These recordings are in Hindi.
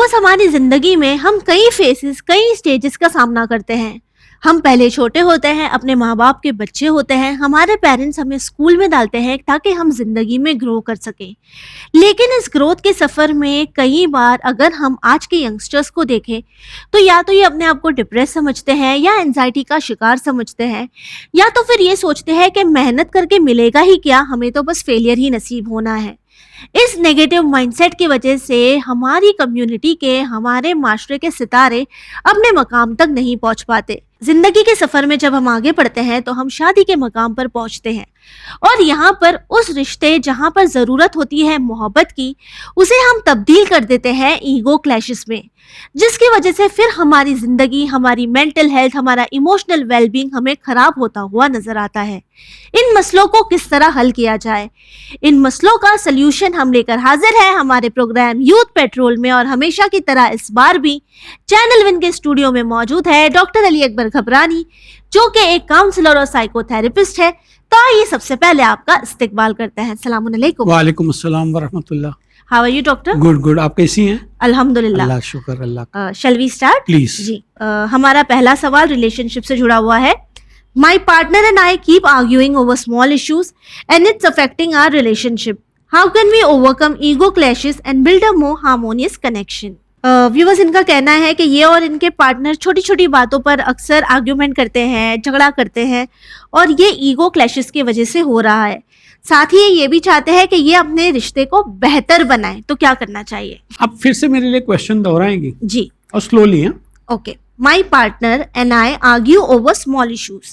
रोज हमारी जिंदगी में हम कई फेसेस, कई स्टेजेस का सामना करते हैं। हम पहले छोटे होते हैं, अपने माँ बाप के बच्चे होते हैं, हमारे पेरेंट्स हमें स्कूल में डालते हैं ताकि हम जिंदगी में ग्रो कर सकें। लेकिन इस ग्रोथ के सफर में कई बार अगर हम आज के यंगस्टर्स को देखें तो या तो ये अपने आप को डिप्रेस समझते हैं या एंजाइटी का शिकार समझते हैं, या तो फिर ये सोचते हैं कि मेहनत करके मिलेगा ही क्या, हमें तो बस फेलियर ही नसीब होना है। इस नेगेटिव माइंडसेट की वजह से हमारी कम्युनिटी के, हमारे माशरे के सितारे अपने मकाम तक नहीं पहुंच पाते। जिंदगी के सफर में जब हम आगे बढ़ते हैं तो हम शादी के मकाम पर पहुंचते हैं और यहाँ पर उस रिश्ते जहाँ पर जरूरत होती है मोहब्बत की, उसे हम तब्दील कर देते हैं ईगो क्लैशेस में, जिसकी वजह से फिर हमारी जिंदगी, हमारी मेंटल हेल्थ, हमारा इमोशनल वेलबींग हमें खराब होता हुआ नजर आता है। इन मसलों को किस तरह हल किया जाए, इन मसलों का सल्यूशन हम लेकर हाजिर है हमारे प्रोग्राम यूथ पेट्रोल में। और हमेशा की तरह इस बार भी चैनल विन के स्टूडियो में मौजूद है डॉक्टर अली अकबर घबरानी, जो कि एक काउंसलर और साइकोथेरेपिस्ट है। तो आइए सबसे पहले आपका इस्तकबाल करते हैं। अस्सलाम वालेकुम। वालेकुम अस्सलाम वरहमतुल्लाह। How are you doctor? Good, आप कैसी हैं? अल्हम्दुलिल्लाह। अल्लाह शुक्र अल्लाह। Shall we start? प्लीज। जी, हमारा पहला सवाल रिलेशनशिप से जुड़ा हुआ है। My partner and I keep arguing over small issues and it's affecting our relationship. How can we overcome ego clashes and build a more harmonious connection? Viewers, इनका कहना है कि ये और इनके पार्टनर छोटी छोटी बातों पर अक्सर आर्ग्यूमेंट करते हैं, झगड़ा करते हैं, और ये ईगो क्लैशेस की वजह से हो रहा है। साथ ही ये भी चाहते हैं कि ये अपने रिश्ते को बेहतर बनाएं, तो क्या करना चाहिए? आप फिर से मेरे लिए क्वेश्चन दोहराएंगी? जी, और स्लोली हैं। Okay. My partner and I argue over small issues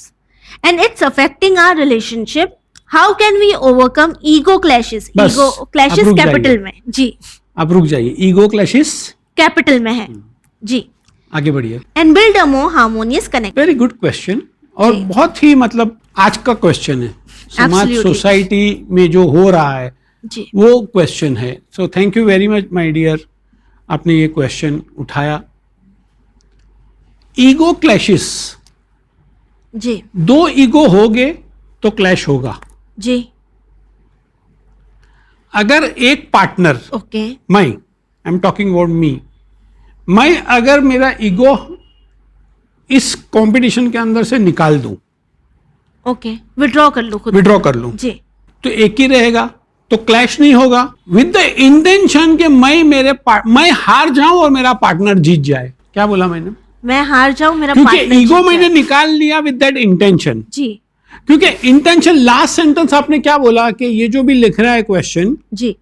and it's affecting our relationship. How can we overcome ego clashes? Ego clashes capital में। जी, आप रुक जाइए। ईगो क्लैशेस कैपिटल में है। जी, आगे बढ़िए। And build a more harmonious connection. Very good question, और बहुत ही मतलब आज का क्वेश्चन है। समाज, Absolutely. सोसाइटी में जो हो रहा है जी, वो क्वेश्चन है। So thank you very much my dear, आपने ये क्वेश्चन उठाया। ईगो क्लैशेस, जी, दो ईगो होगे तो क्लैश होगा। जी, अगर एक पार्टनर, ओके, मैं, I am talking about me, मैं अगर मेरा ईगो इस कंपटीशन के अंदर से निकाल दूं, ओके, विड्रॉ कर लो खुद, विड्रॉ कर लूं, जी, तो एक ही रहेगा, तो क्लैश नहीं होगा। विद द इंटेंशन कि मैं हार जाऊं और मेरा पार्टनर जीत जाए। क्या बोला मैंने? मैं हार जाऊं, मेरा क्योंकि पार्टनर ईगो जीत मैंने जाए। निकाल लिया विद दैट इंटेंशन। जी, क्योंकि इंटेंशन, लास्ट सेंटेंस आपने क्या बोला कि ये जो भी लिख रहा है क्वेश्चन, जी,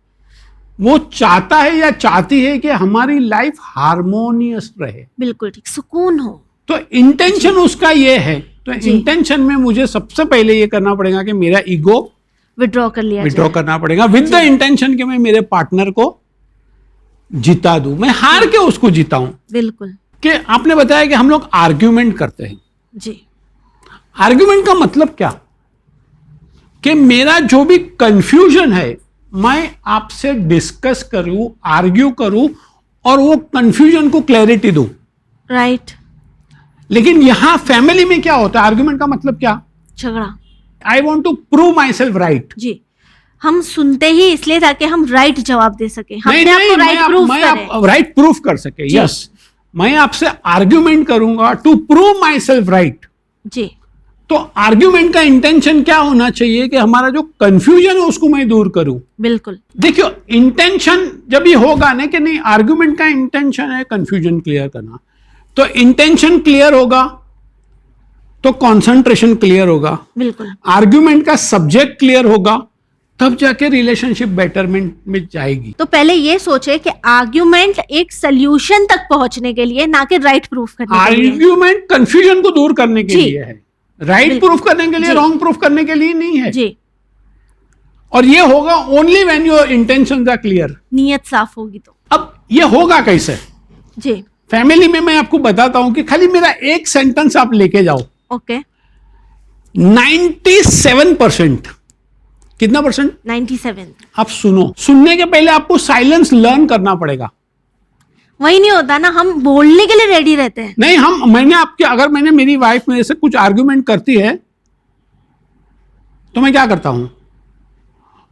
वो चाहता है या चाहती है कि हमारी लाइफ हार्मोनियस रहे, बिल्कुल ठीक, सुकून हो। तो इंटेंशन उसका ये है। तो जी। इंटेंशन में मुझे सबसे पहले ये करना पड़ेगा कि मेरा ईगो विड्रॉ कर लिया विड्रॉ जाए। करना पड़ेगा विद द इंटेंशन कि मैं मेरे पार्टनर को जिता दूं, मैं हार के उसको जिताऊं। बिल्कुल, कि आपने बताया कि हम लोग आर्ग्यूमेंट करते हैं। जी, आर्ग्यूमेंट का मतलब क्या? कि मेरा जो भी कंफ्यूजन है मैं आपसे डिस्कस करूं, आर्ग्यू करूं और वो कंफ्यूजन को क्लैरिटी दूं। राइट। लेकिन यहां फैमिली में क्या होता है? आर्ग्यूमेंट का मतलब क्या? झगड़ा। I want to prove myself right. जी, हम सुनते ही इसलिए ताकि हम राइट जवाब दे सके, हम नहीं, अपने आप को राइट प्रूफ मैं करें। राइट प्रूफ कर सके। जी। यस, मैं आपसे आर्ग्यूमेंट करूंगा to prove myself right. जी, तो आर्ग्यूमेंट का इंटेंशन क्या होना चाहिए? कि हमारा जो कंफ्यूजन है उसको मैं दूर करूं। बिल्कुल, देखियो, इंटेंशन जब ये होगा ना कि नहीं, आर्ग्यूमेंट का इंटेंशन है कंफ्यूजन क्लियर करना, तो इंटेंशन क्लियर होगा तो कंसंट्रेशन क्लियर होगा, बिल्कुल, आर्ग्यूमेंट का सब्जेक्ट क्लियर होगा, तब जाके रिलेशनशिप बेटरमेंट में जाएगी। तो पहले ये सोचे कि आर्ग्यूमेंट एक सोल्यूशन तक पहुंचने के लिए, ना कि राइट प्रूफ करने के लिए। आर्ग्यूमेंट कंफ्यूजन को दूर करने के जी। लिए है, राइट प्रूफ करने के लिए, जी। रॉन्ग प्रूफ करने के लिए नहीं है। जी, और ये होगा only when your intentions are clear. नीयत साफ होगी तो। अब ये होगा कैसे? जी, फैमिली में मैं आपको बताता हूं कि खाली मेरा एक सेंटेंस आप लेके जाओ। ओके, 97%, कितना परसेंट? 97। आप सुनो, सुनने के पहले आपको साइलेंस लर्न करना पड़ेगा। वही नहीं होता ना, हम बोलने के लिए रेडी रहते हैं। नहीं, अगर मेरी वाइफ मेरे से कुछ आर्ग्यूमेंट करती है तो मैं क्या करता हूं,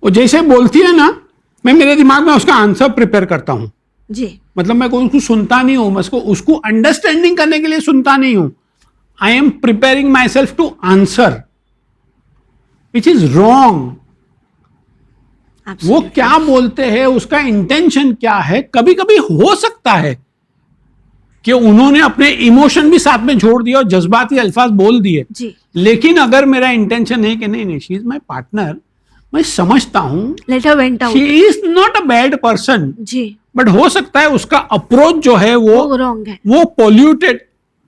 वो जैसे बोलती है ना, मैं मेरे दिमाग में उसका आंसर प्रिपेयर करता हूं। जी मतलब मैं उसको सुनता नहीं हूं, मैं उसको अंडरस्टैंडिंग करने के लिए सुनता नहीं हूं. I am preparing myself to answer, which is wrong. वो क्या बोलते हैं, उसका इंटेंशन क्या है. कभी कभी हो सकता है कि उन्होंने अपने इमोशन भी साथ में जोड़ दिया और जज्बाती अल्फाज बोल दिए जी. लेकिन अगर मेरा इंटेंशन है कि नहीं, शी इज माई पार्टनर, मैं समझता हूं, let her vent out. She is not a bad person, जी. बट हो सकता है उसका अप्रोच जो है वो रॉन्ग है. वो पॉल्यूटेड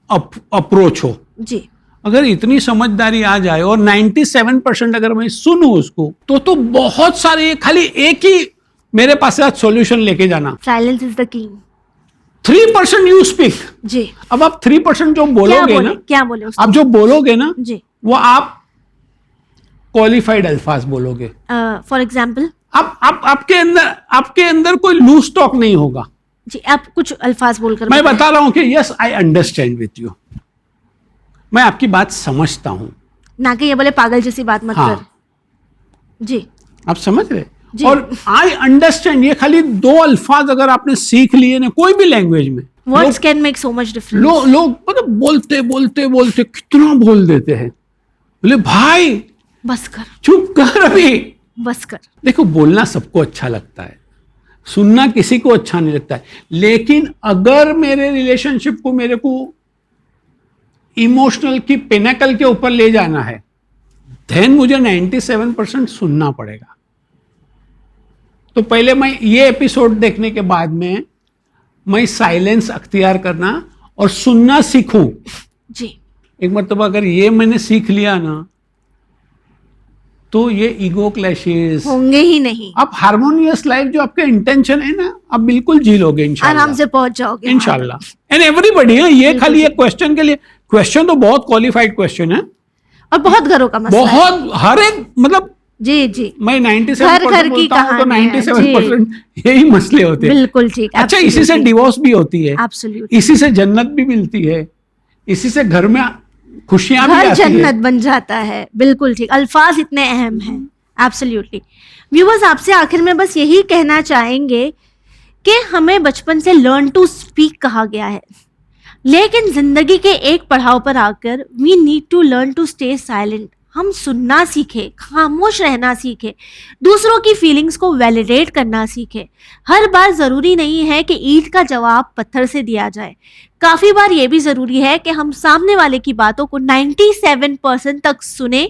अप्रोच हो. जी. अगर इतनी समझदारी आ जाए और 97% अगर मैं सुनूं उसको, तो बहुत सारे, खाली एक ही मेरे पास आज सॉल्यूशन लेके जाना. Silence is the key. 3% you speak. जी. अब आप 3% जो बोलोगे ना, क्या बोले उसको? आप जो बोलोगे ना, जी. वो आप क्वालिफाइड अल्फाज बोलोगे. फॉर एग्जाम्पल आपके अंदर कोई लूज टॉक नहीं होगा. जी. आप कुछ अल्फाज बोलकर मैं बता रहा हूं कि yes I understand with you, मैं आपकी बात समझता हूं, ना कि ये बोले पागल जैसी बात मत हाँ. कर. जी. आप समझ रहे. जी. और आई अंडरस्टैंड, ये खाली 2 अल्फाज अगर आपने सीख लिए ना कोई भी लैंग्वेज में, words can make so much difference. लोग मतलब बोलते बोलते बोलते कितना बोल देते हैं. बोले भाई बस कर, चुप कर, अभी बस कर. देखो, बोलना सबको अच्छा लगता है, सुनना किसी को अच्छा नहीं लगता है, लेकिन अगर मेरे रिलेशनशिप को मेरे को इमोशनल की पिनेकल के ऊपर ले जाना है, देन मुझे 97% सुनना पड़ेगा. तो पहले मैं ये एपिसोड देखने के बाद में मैं साइलेंस अख्तियार करना और सुनना सीखूं. जी. एक मतलब अगर ये मैंने सीख लिया ना, तो ये ईगो क्लैशेस होंगे ही नहीं. आप हार्मोनियस लाइफ जो आपका इंटेंशन है ना, आप बिल्कुल जी लोगे इंशाल्लाह, आराम से पहुंच जाओगे इंशाल्लाह. एंड एवरीबडी है, ये खाली एक क्वेश्चन के लिए, क्वेश्चन तो बहुत क्वालिफाइड क्वेश्चन है और बहुत घरों का मसला है. बहुत, हर एक मतलब जी. जी. मैं 97% घर की बोलता हूं तो कहानी है. 97% यही मसले होते हैं. बिल्कुल ठीक. अच्छा, इसी से डिवोर्स भी होती है, एब्सोल्युटली. इसी से जन्नत भी मिलती है, इसी से घर में खुशियां भी घर आती है. जन्नत बन जाता है. बिल्कुल ठीक. अल्फाज इतने अहम हैं. एब्सोल्युटली. व्यूअर्स, आपसे आखिर में बस यही कहना चाहेंगे कि हमें बचपन से लर्न टू स्पीक कहा गया है, लेकिन जिंदगी के एक पड़ाव पर आकर we need to learn to stay silent. हम सुनना सीखे, खामोश रहना सीखे, दूसरों की फीलिंग्स को वैलिडेट करना सीखे. हर बार जरूरी नहीं है कि ईंट का जवाब पत्थर से दिया जाए. काफी बार ये भी जरूरी है कि हम सामने वाले की बातों को 97% तक सुने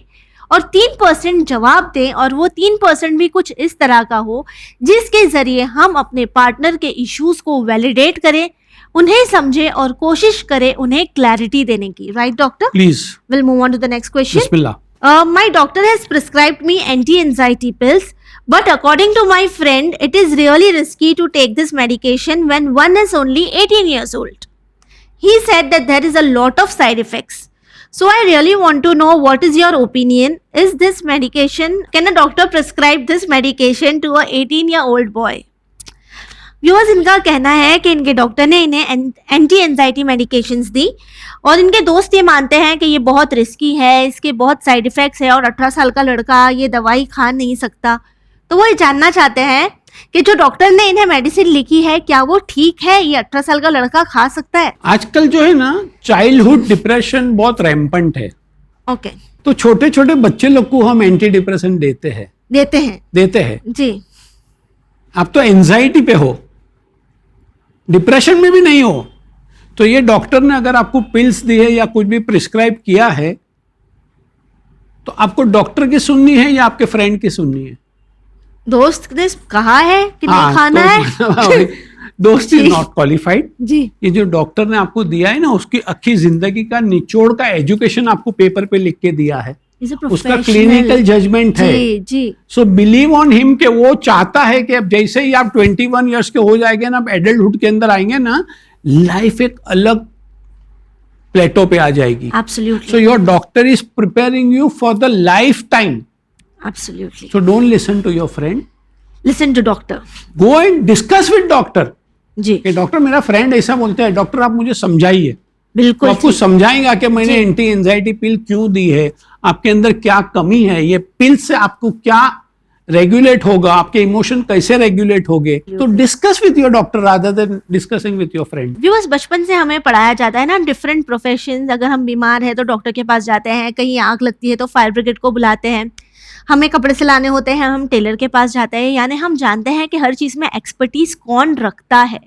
और 3% जवाब दें, और वो 3% भी कुछ इस तरह का हो जिसके जरिए हम अपने पार्टनर के इश्यूज को वैलिडेट करें, उन्हें समझें और कोशिश करें उन्हें क्लैरिटी देने की. Right doctor? Please will move on to the next question. बिस्मिल्लाह. My doctor has prescribed me anti-anxiety pills, but according to my friend, it is really risky to take this medication when one is only 18 years old. He said that there is a lot of side effects. So I really want to know, what is your opinion? Is this medication, can a doctor prescribe this medication to a 18-year-old boy? Viewers, इनका कहना है कि इनके डॉक्टर ने इन्हें एंटी एंजाइटी मेडिकेशंस दी और इनके दोस्त ये मानते हैं कि ये बहुत रिस्की है, इसके बहुत साइड इफेक्ट्स है और 18 साल का लड़का ये दवाई खा नहीं सकता. तो वो ये जानना चाहते हैं कि जो डॉक्टर ने इन्हें मेडिसिन लिखी है, क्या वो ठीक है, ये 18 साल का लड़का खा सकता है? आजकल जो है ना, चाइल्डहुड डिप्रेशन बहुत रैम्पेंट है. ओके. तो छोटे छोटे बच्चे लोग को हम एंटी डिप्रेशन देते हैं जी. आप तो एंजाइटी पे हो, डिप्रेशन में भी नहीं हो, तो ये डॉक्टर ने अगर आपको पिल्स दी है या कुछ भी प्रिस्क्राइब किया है, तो आपको डॉक्टर की सुननी है या आपके फ्रेंड की सुननी है? दोस्त ने कहा है कि नहीं खाना है. दोस्त इज नॉट क्वालिफाइड. जी. ये जो डॉक्टर ने आपको दिया है ना, उसकी अच्छी जिंदगी का निचोड़ का एजुकेशन आपको पेपर पे लिख के दिया है, उसका क्लिनिकल जजमेंट है. जी. सो बिलीव ऑन हिम कि वो चाहता है कि अब जैसे ही आप 21 ईयर्स के हो जाएंगे ना, आप एडल्टहुड के अंदर आएंगे ना, लाइफ एक अलग प्लेटो पे आ जाएगी. Absolutely. So your doctor is preparing you for the lifetime. Absolutely. So don't listen to your friend. Listen to doctor. Go and discuss with doctor. जी. कि डॉक्टर, मेरा फ्रेंड ऐसा बोलता है, डॉक्टर आप मुझे समझाइए. बिल्कुल. तो आपको समझाएगा कि मैंने एंटी एंजाइटी पिल क्यों दी है, आपके अंदर क्या कमी है, ये पिल से आपको क्या रेगुलेट होगा, आपके इमोशन कैसे रेगुलेट होंगे, तो discuss with your doctor rather than discussing with your friend. Viewers, बचपन से हमें पढ़ाया जाता है ना डिफरेंट प्रोफेशंस। अगर हम बीमार हैं तो डॉक्टर के पास जाते हैं, कहीं आग लगती है तो फायर ब्रिगेड को बुलाते हैं, हमें कपड़े सिलाने होते हैं हम टेलर के पास जाते हैं। यानी हम जानते हैं कि हर चीज़ में एक्सपर्टीज कौन रखता है।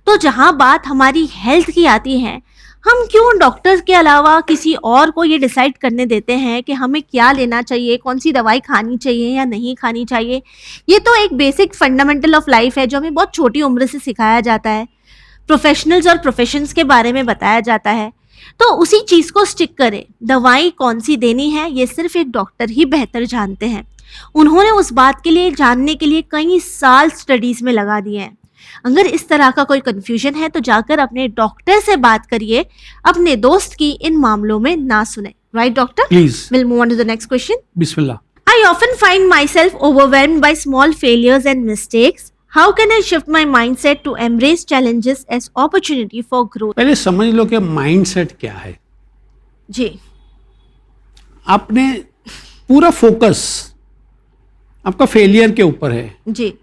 तो जहाँ बात हमारी हेल्थ की आती है, हम क्यों डॉक्टर के अलावा किसी और को ये डिसाइड करने देते हैं कि हमें क्या लेना चाहिए, कौन सी दवाई खानी चाहिए या नहीं खानी चाहिए। ये तो एक बेसिक फंडामेंटल ऑफ लाइफ है जो हमें बहुत छोटी उम्र से सिखाया जाता है। प्रोफेशनल्स और प्रोफेशंस के बारे में बताया जाता है, तो उसी चीज़ को स्टिक करें। दवाई कौन सी देनी है ये सिर्फ एक डॉक्टर ही बेहतर जानते हैं। उन्होंने उस बात के लिए जानने के लिए कई साल स्टडीज में लगा दिए हैं। अगर इस तरह का कोई कंफ्यूजन है तो जाकर अपने डॉक्टर से बात करिए, अपने दोस्त की इन मामलों में ना सुने। Right doctor? Please will move on to the next question. बिस्मिल्लाह। I often find myself overwhelmed by small failures and mistakes. How can I shift my mindset to embrace challenges as opportunity for growth? पहले समझ लो कि माइंडसेट क्या है। जी आपने पूरा फोकस आपका फेलियर के ऊपर है, जी।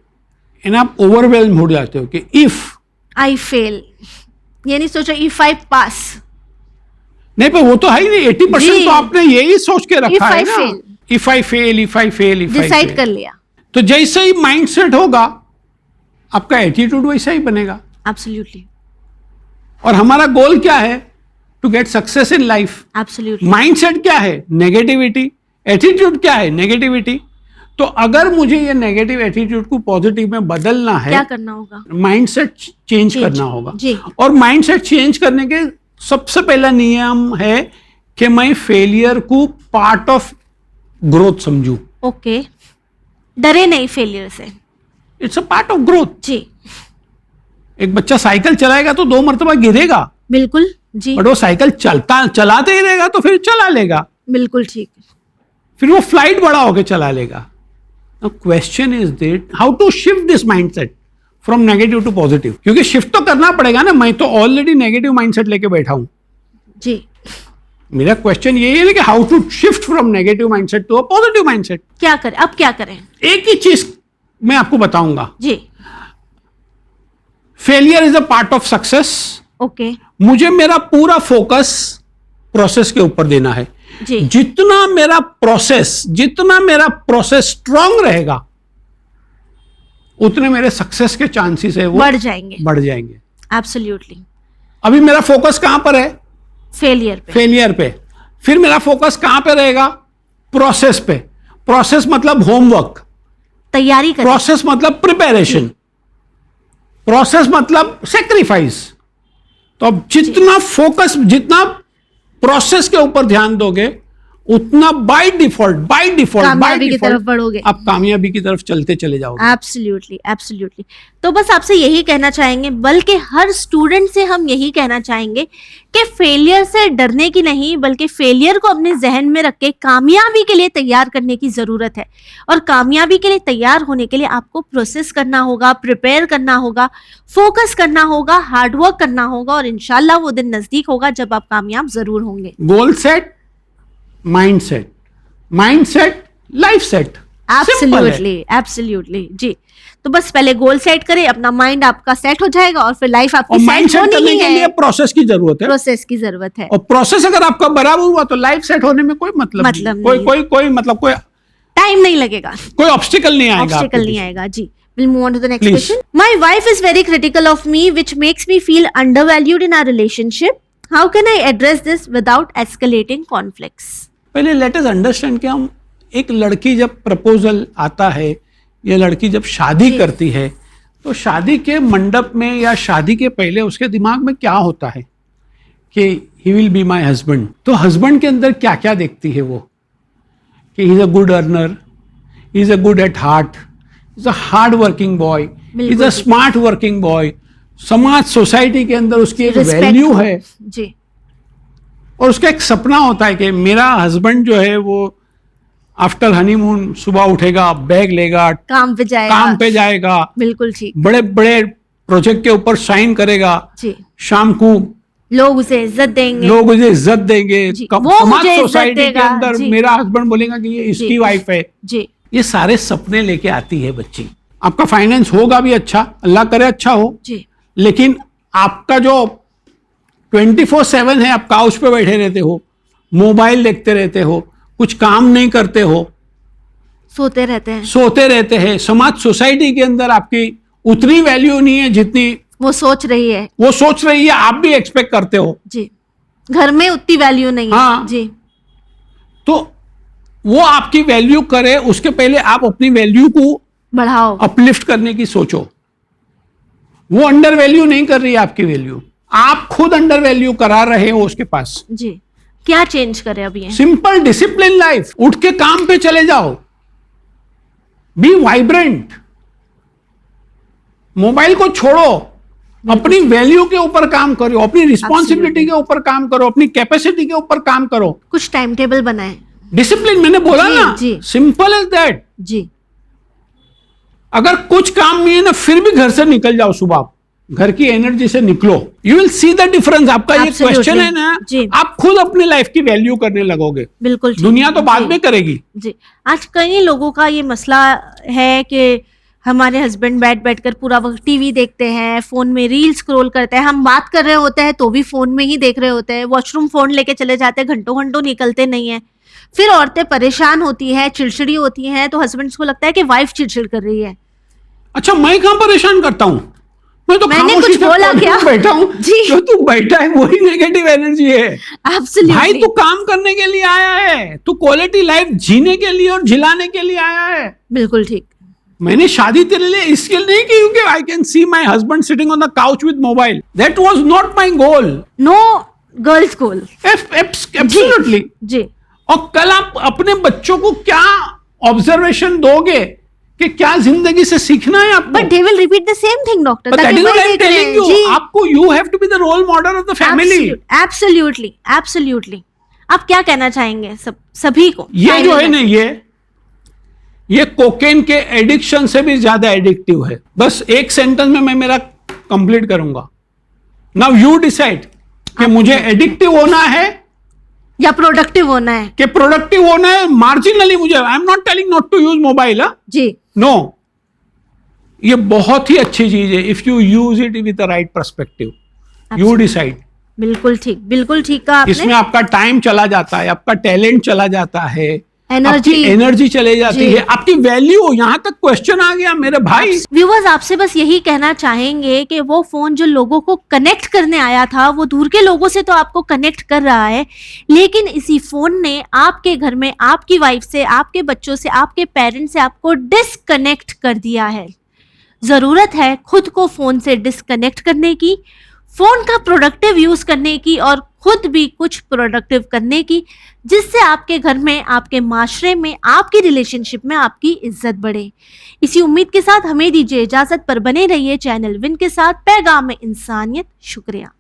एंड आप ओवरवेल्म हो जाते हो कि इफ I fail, ये नहीं सोचा if I pass. नहीं, पर वो तो है ही नहीं। 80% जी। तो आपने यही सोच के रखा If है I ना, fail. If I fail, if I fail, if I decide कर लिया। तो जैसे ही माइंडसेट होगा आपका एटीट्यूड वैसा ही बनेगा। Absolutely, और हमारा गोल क्या है? To get success in life. absolutely. Mindset क्या है? नेगेटिविटी। एटीट्यूड क्या है? नेगेटिविटी। तो अगर मुझे ये नेगेटिव एटीट्यूड को पॉजिटिव में बदलना है, क्या करना होगा? माइंडसेट चेंज करना होगा। जी। और माइंडसेट चेंज करने के सबसे पहला नियम है कि मैं फेलियर को पार्ट ऑफ ग्रोथ समझूं। ओके, डरे नहीं फेलियर से। It's a part of growth. जी एक बच्चा साइकिल चलाएगा तो 2 मरतबा गिरेगा, बिल्कुल जी, बट वो साइकिल चलाते ही रहेगा तो फिर चला लेगा, बिल्कुल ठीक। फिर वो फ्लाइट बड़ा होकर चला लेगा। Question is that how to shift this mindset from negative to positive, क्योंकि शिफ्ट तो करना पड़ेगा ना। मैं तो ऑलरेडी नेगेटिव माइंडसेट लेके बैठा हूं। जी, मेरा क्वेश्चन यही है कि how to shift from negative mindset to a positive mindset. क्या करें अब, क्या करें? एक ही चीज मैं आपको बताऊंगा। जी failure is a part of success. Okay मुझे मेरा पूरा फोकस प्रोसेस के ऊपर देना है। जी, जितना मेरा प्रोसेस स्ट्रांग रहेगा उतने मेरे सक्सेस के चांसेस है वो बढ़ जाएंगे। एब्सोल्युटली। एब्सोल्युटली। अभी मेरा फोकस कहां पर है? फेलियर पे। फेलियर पे। फिर मेरा फोकस कहां पे रहेगा? प्रोसेस पे। प्रोसेस मतलब होमवर्क, तैयारी करें। प्रोसेस मतलब प्रिपरेशन, प्रोसेस मतलब सेक्रीफाइस। तो अब जितना प्रोसेस के ऊपर ध्यान दोगे उतना बाय डिफॉल्ट कामयाबी की तरफ बढ़ोगे। आप कामयाबी की तरफ चलते चले जाओगे। Absolutely, absolutely. तो बस आपसे यही कहना चाहेंगे, बल्कि हर स्टूडेंट से हम यही कहना चाहेंगे कि फेलियर से डरने की नहीं, बल्कि फेलियर को अपने जहन में रख के कामयाबी के लिए तैयार करने की जरूरत है। और कामयाबी के लिए तैयार होने के लिए आपको प्रोसेस करना होगा, प्रिपेयर करना होगा, फोकस करना होगा, हार्डवर्क करना होगा, और इंशाल्लाह वो दिन नजदीक होगा जब आप कामयाब जरूर होंगे। Goal set, mindset, life set. Absolutely, absolutely. जी, तो बस पहले गोल सेट करें, अपना माइंड आपका सेट हो जाएगा और फिर लाइफ आपकी सेट माइंडसेट होनी करने ही के लिए है। प्रोसेस की जरूरत है। प्रोसेस की जरूरत है। और प्रोसेस अगर आपका बराबर हुआ तो लाइफ सेट होने में कोई मतलब नहीं। कोई टाइम नहीं लगेगा, कोई ऑब्स्टिकल नहीं आएगा। ऑब्स्टिकल नहीं आएगा। जी, we'll move on to the next Please. question. My wife is very critical of me, which makes me feel undervalued in our relationship. How can I address this without escalating conflicts? पहले लेट अस अंडरस्टैंड कि हम एक लड़की जब प्रपोजल आता है या लड़की जब शादी करती है तो शादी के मंडप में या शादी के पहले उसके दिमाग में क्या होता है कि he will be my husband. तो हस्बैंड के अंदर क्या क्या देखती है वो कि he is a good earner, he is a good at heart, is a hard working boy, is a smart working boy. समाज सोसाइटी के अंदर उसकी एक Respect वैल्यू हो। है जी, और उसका एक सपना होता है कि मेरा हस्बैंड जो है वो आफ्टर हनीमून सुबह उठेगा, बैग लेगा, काम पे जाएगा। बिल्कुल ठीक। बड़े बड़े प्रोजेक्ट के ऊपर साइन करेगा, जी, शाम को लोग उसे इज्जत देंगे। लोग उसे इज्जत देंगे। जी, समाज वो मुझे इज्जत सोसाइटी के देगा। अंदर जी, मेरा हस्बैंड बोलेगा कि ये इसकी वाइफ है। जी, ये सारे सपने लेके आती है बच्ची। आपका फाइनेंस होगा भी अच्छा, अल्लाह करे अच्छा हो, जी लेकिन आपका जो 24/7 है, आप काउच पे बैठे रहते हो, मोबाइल देखते रहते हो, कुछ काम नहीं करते हो, सोते रहते हैं, समाज सोसाइटी के अंदर आपकी उतनी वैल्यू नहीं है जितनी वो सोच रही है, आप भी एक्सपेक्ट करते हो। जी घर में उतनी वैल्यू नहीं हाँ। है जी। तो वो आपकी वैल्यू करे उसके पहले आप अपनी वैल्यू को बढ़ाओ, अपलिफ्ट करने की सोचो। वो अंडर वैल्यू नहीं कर रही है आपकी वैल्यू, आप खुद अंडर वैल्यू करा रहे हो उसके पास। जी क्या चेंज करें अब ये? सिंपल डिसिप्लिन लाइफ, उठ के काम पे चले जाओ, बी वाइब्रेंट, मोबाइल को छोड़ो, अपनी वैल्यू के ऊपर काम करो, अपनी रिस्पॉन्सिबिलिटी के ऊपर काम करो, अपनी कैपेसिटी के ऊपर काम करो, कुछ टाइम टेबल बनाएं। डिसिप्लिन मैंने बोला जी, ना, जी। Simple as that. जी अगर कुछ काम नहीं है ना, फिर भी घर से निकल जाओ, सुबह घर की एनर्जी से निकलो, you will see the difference. आपका ये Absolutely. क्वेश्चन है ना, जी। आप खुद अपनी लाइफ की वैल्यू करने लगोगे, बिल्कुल ठीक। दुनिया तो बाद जी, में करेगी। जी आज कई लोगों का ये मसला है कि हमारे हस्बैंड बैठ कर पूरा वक्त टीवी देखते हैं, फोन में रील स्क्रॉल करते हैं, हम बात कर रहे होते हैं तो भी फोन में ही देख रहे होते हैं, वॉशरूम फोन लेके चले जाते हैं, घंटों घंटों निकलते नहीं है। फिर औरतें परेशान होती है, चिड़चिड़ी होती हैं, तो हस्बैंड को लगता है कि वाइफ चिड़चिड़ कर रही है। अच्छा, मैं कहां परेशान करता हूं? मैं तो मैंने खामोशी कुछ से बोला कोने क्या? में बैठा हूं। जी। जो तू बैठा है वही नेगेटिव एनर्जी है। Absolutely. भाई तू काम करने के लिए आया है, तू क्वालिटी लाइफ जीने के लिए और जिलाने के लिए आया है। बिल्कुल ठीक। मैंने शादी तेरे लिए इसके लिए नहीं की क्योंकि I can see my husband sitting on the couch with mobile, that was not my goal. No girls goal. Absolutely. जी और कल आप अपने बच्चों को क्या ऑब्जर्वेशन दोगे कि क्या जिंदगी से सीखना है आपको? But they will repeat the same thing doctor. But that is what I'm telling you. आपको you have to be the role model of the family. Absolutely absolutely. आप क्या कहना चाहेंगे सभी को? ये जो है ना, ये कोकेन के एडिक्शन से भी ज्यादा एडिक्टिव है। बस एक सेंटेंस में मैं मेरा कंप्लीट करूंगा। नाउ यू डिसाइड कि मुझे एडिक्टिव होना है या प्रोडक्टिव होना है। कि प्रोडक्टिव होना है। मार्जिनली मुझे, I am not telling not to use mobile. जी नो, ये बहुत ही अच्छी चीज है if you use it with the right perspective. You decide. बिल्कुल ठीक कहा आपने। इसमें आपका टाइम चला जाता है, आपका टैलेंट चला जाता है, एनर्जी चले जाती है, आपकी वैल्यू। यहां तक क्वेश्चन आ गया मेरे भाई। व्यूअर्स, आपसे बस यही कहना चाहेंगे कि वो फोन जो लोगों को कनेक्ट करने आया था, वो दूर के लोगों से तो आपको कनेक्ट कर रहा है, लेकिन इसी फोन ने आपके घर में आपकी वाइफ से, आपके बच्चों से, आपके पेरेंट्स से आपको डिस्कनेक्ट कर दिया है। जरूरत है खुद को फोन से डिस्कनेक्ट करने की, फोन का प्रोडक्टिव यूज करने की और खुद भी कुछ प्रोडक्टिव करने की, जिससे आपके घर में, आपके माशरे में, आपकी रिलेशनशिप में आपकी इज्जत बढ़े। इसी उम्मीद के साथ हमें दीजिए इजाजत, पर बने रहिए चैनल विन के साथ। पैगाम इंसानियत। शुक्रिया।